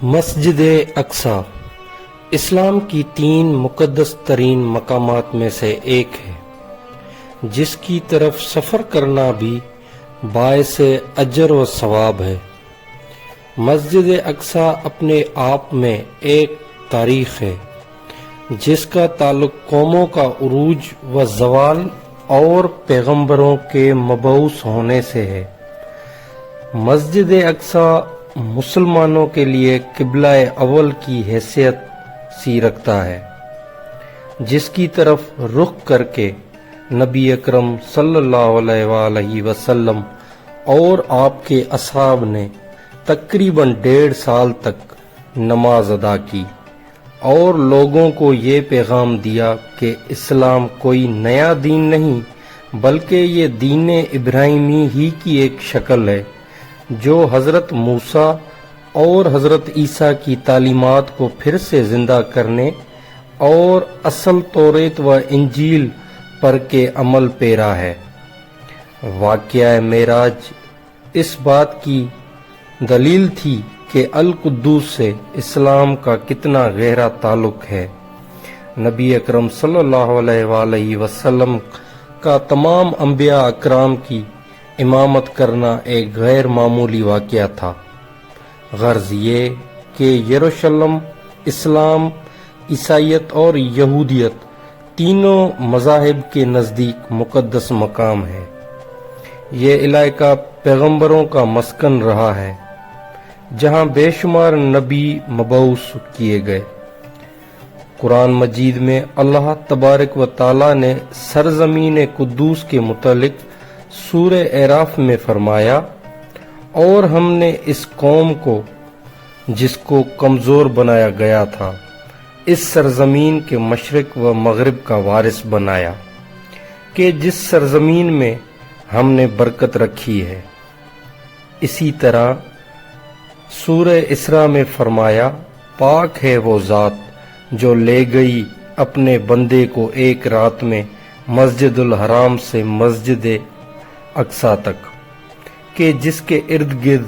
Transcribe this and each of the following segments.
مسجد اقصی اسلام کی 3 مقدس ترین مقامات میں سے ایک ہے، جس کی طرف سفر کرنا بھی باعث اجر و ثواب ہے۔ مسجد اقصی اپنے آپ میں ایک تاریخ ہے جس کا تعلق قوموں کا عروج و زوال اور پیغمبروں کے مبعوث ہونے سے ہے۔ مسجد اقصی مسلمانوں کے لیے قبلہ اول کی حیثیت سی رکھتا ہے، جس کی طرف رخ کر کے نبی اکرم صلی اللہ علیہ وآلہ وسلم اور آپ کے اصحاب نے تقریباً 1.5 سال تک نماز ادا کی اور لوگوں کو یہ پیغام دیا کہ اسلام کوئی نیا دین نہیں بلکہ یہ دین ابراہیمی ہی کی ایک شکل ہے جو حضرت موسیٰ اور حضرت عیسیٰ کی تعلیمات کو پھر سے زندہ کرنے اور اصل توریت و انجیل پر کے عمل پیرا ہے۔ واقعہ معراج اس بات کی دلیل تھی کہ القدوس سے اسلام کا کتنا گہرا تعلق ہے۔ نبی اکرم صلی اللہ علیہ وآلہ وسلم کا تمام انبیاء اکرام کی امامت کرنا ایک غیر معمولی واقعہ تھا۔ غرض یہ کہ یروشلم اسلام، عیسائیت اور یہودیت تینوں مذاہب کے نزدیک مقدس مقام ہے۔ یہ علاقہ پیغمبروں کا مسکن رہا ہے جہاں بے شمار نبی مبعوث کیے گئے۔ قرآن مجید میں اللہ تبارک و تعالی نے سرزمین قدوس کے متعلق سورہ اعراف میں فرمایا، اور ہم نے اس قوم کو جس کو کمزور بنایا گیا تھا اس سرزمین کے مشرق و مغرب کا وارث بنایا، کہ جس سرزمین میں ہم نے برکت رکھی ہے۔ اسی طرح سورہ اسراء میں فرمایا، پاک ہے وہ ذات جو لے گئی اپنے بندے کو ایک رات میں مسجد الحرام سے مسجد اقصی تک، کہ جس کے ارد گرد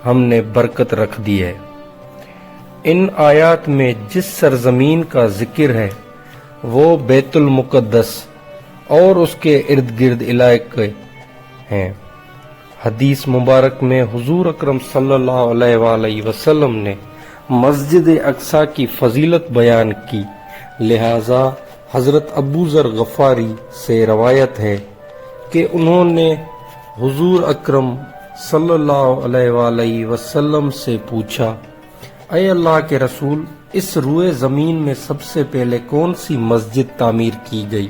ہم نے برکت رکھ دی ہے۔ ان آیات میں جس سرزمین کا ذکر ہے وہ بیت المقدس اور اس کے ارد گرد علاقے ہیں۔ حدیث مبارک میں حضور اکرم صلی اللہ علیہ وآلہ وسلم نے مسجد اقصی کی فضیلت بیان کی، لہذا حضرت ابو ذر غفاری سے روایت ہے کہ انہوں نے حضور اکرم صلی اللہ علیہ وآلہ وسلم سے پوچھا، اے اللہ کے رسول، اس روئے زمین میں سب سے پہلے کون سی مسجد تعمیر کی گئی؟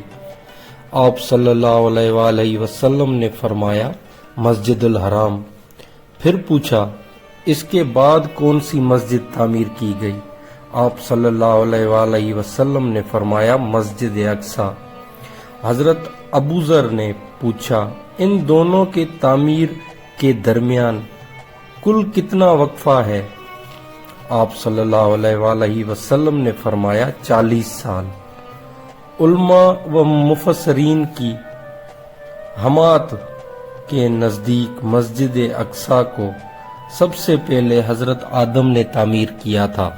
آپ صلی اللہ علیہ وآلہ وسلم نے فرمایا، مسجد الحرام۔ پھر پوچھا، اس کے بعد کون سی مسجد تعمیر کی گئی؟ آپ صلی اللہ علیہ وآلہ وسلم نے فرمایا، مسجد اقصی۔ حضرت ابو ذر نے پوچھا، ان دونوں کے تعمیر کے درمیان کل کتنا وقفہ ہے؟ آپ صلی اللہ علیہ وآلہ وسلم نے فرمایا، 40 سال۔ علماء و مفسرین کی حمایت کے نزدیک مسجد اقصی کو سب سے پہلے حضرت آدم نے تعمیر کیا تھا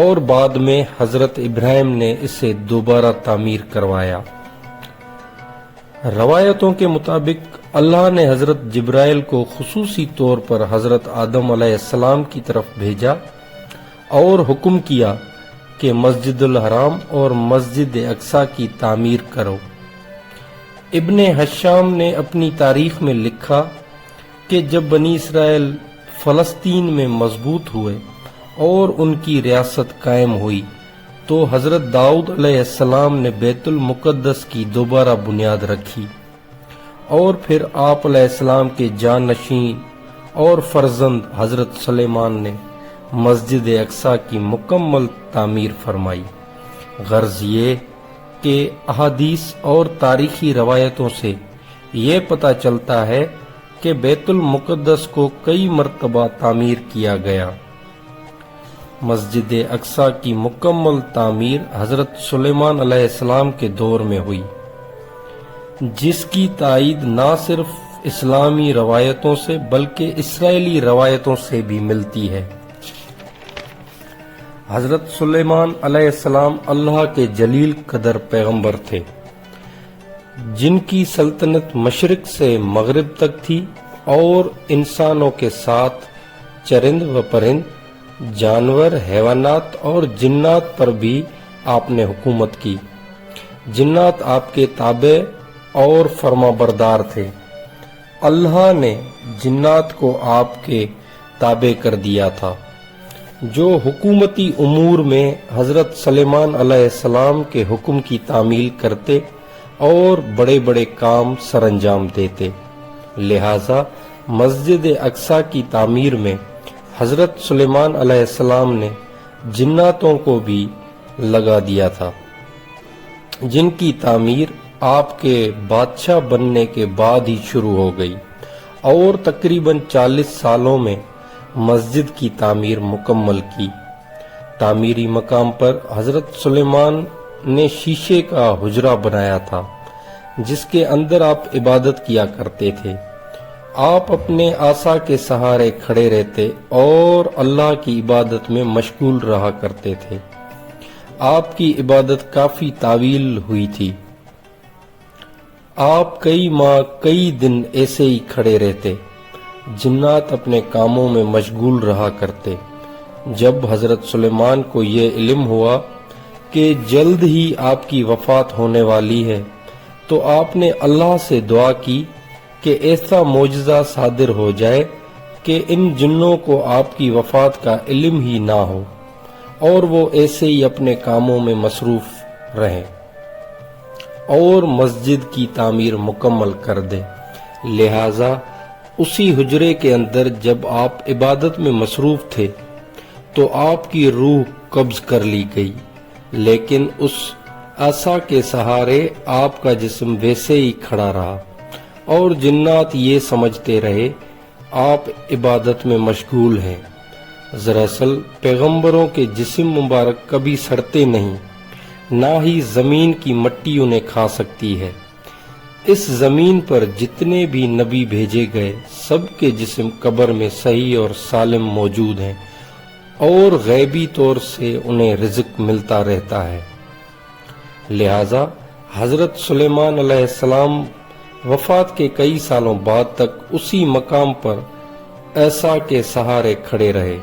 اور بعد میں حضرت ابراہیم نے اسے دوبارہ تعمیر کروایا۔ روایتوں کے مطابق اللہ نے حضرت جبرائیل کو خصوصی طور پر حضرت آدم علیہ السلام کی طرف بھیجا اور حکم کیا کہ مسجد الحرام اور مسجد اقصی کی تعمیر کرو۔ ابن حشام نے اپنی تاریخ میں لکھا کہ جب بنی اسرائیل فلسطین میں مضبوط ہوئے اور ان کی ریاست قائم ہوئی تو حضرت داؤد علیہ السلام نے بیت المقدس کی دوبارہ بنیاد رکھی، اور پھر آپ علیہ السلام کے جانشین اور فرزند حضرت سلیمان نے مسجد اقصی کی مکمل تعمیر فرمائی۔ غرض یہ کہ احادیث اور تاریخی روایتوں سے یہ پتہ چلتا ہے کہ بیت المقدس کو کئی مرتبہ تعمیر کیا گیا۔ مسجد اقصی کی مکمل تعمیر حضرت سلیمان علیہ السلام کے دور میں ہوئی، جس کی تائید نہ صرف اسلامی روایتوں سے بلکہ اسرائیلی روایتوں سے بھی ملتی ہے۔ حضرت سلیمان علیہ السلام اللہ کے جلیل قدر پیغمبر تھے، جن کی سلطنت مشرق سے مغرب تک تھی، اور انسانوں کے ساتھ چرند و پرند، جانور، حیوانات اور جنات پر بھی آپ نے حکومت کی۔ جنات آپ کے تابع اور فرما بردار تھے۔ اللہ نے جنات کو آپ کے تابع کر دیا تھا، جو حکومتی امور میں حضرت سلیمان علیہ السلام کے حکم کی تعمیل کرتے اور بڑے بڑے کام سر انجام دیتے۔ لہذا مسجد اقصی کی تعمیر میں حضرت سلیمان علیہ السلام نے جناتوں کو بھی لگا دیا تھا، جن کی تعمیر آپ کے بادشاہ بننے کے بعد ہی شروع ہو گئی، اور تقریباً 40 سالوں میں مسجد کی تعمیر مکمل کی۔ تعمیری مقام پر حضرت سلیمان نے شیشے کا حجرہ بنایا تھا، جس کے اندر آپ عبادت کیا کرتے تھے۔ آپ اپنے عصا کے سہارے کھڑے رہتے اور اللہ کی عبادت میں مشغول رہا کرتے تھے۔ آپ کی عبادت کافی طویل ہوئی تھی۔ آپ کئی ماہ کئی دن ایسے ہی کھڑے رہتے۔ جنات اپنے کاموں میں مشغول رہا کرتے۔ جب حضرت سلیمان کو یہ علم ہوا کہ جلد ہی آپ کی وفات ہونے والی ہے، تو آپ نے اللہ سے دعا کی کہ ایسا معجزہ صادر ہو جائے کہ ان جنوں کو آپ کی وفات کا علم ہی نہ ہو، اور وہ ایسے ہی اپنے کاموں میں مصروف رہیں اور مسجد کی تعمیر مکمل کر دے۔ لہذا اسی حجرے کے اندر جب آپ عبادت میں مصروف تھے تو آپ کی روح قبض کر لی گئی، لیکن اس عصا کے سہارے آپ کا جسم ویسے ہی کھڑا رہا، اور جنات یہ سمجھتے رہے آپ عبادت میں مشغول ہیں۔ دراصل پیغمبروں کے جسم مبارک کبھی سڑتے نہیں، نہ ہی زمین کی مٹی انہیں کھا سکتی ہے۔ اس زمین پر جتنے بھی نبی بھیجے گئے، سب کے جسم قبر میں صحیح اور سالم موجود ہیں، اور غیبی طور سے انہیں رزق ملتا رہتا ہے۔ لہذا حضرت سلیمان علیہ السلام وفات کے کئی سالوں بعد تک اسی مقام پر عصا کے سہارے کھڑے رہے۔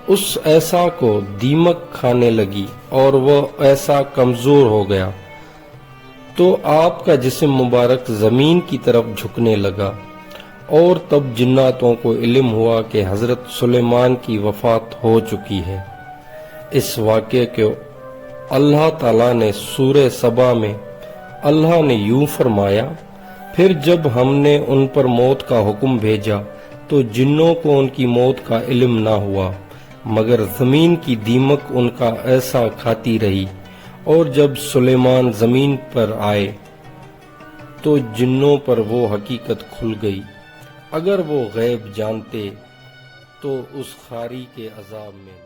اس عصا کو دیمک کھانے لگی اور وہ عصا کمزور ہو گیا، تو آپ کا جسم مبارک زمین کی طرف جھکنے لگا، اور تب جناتوں کو علم ہوا کہ حضرت سلیمان کی وفات ہو چکی ہے۔ اس واقعے کو اللہ تعالیٰ نے سورہ سبا میں اللہ نے یوں فرمایا، پھر جب ہم نے ان پر موت کا حکم بھیجا تو جنوں کو ان کی موت کا علم نہ ہوا، مگر زمین کی دیمک ان کا عصا کھاتی رہی، اور جب سلیمان زمین پر آئے تو جنوں پر وہ حقیقت کھل گئی۔ اگر وہ غیب جانتے تو اس خاری کے عذاب میں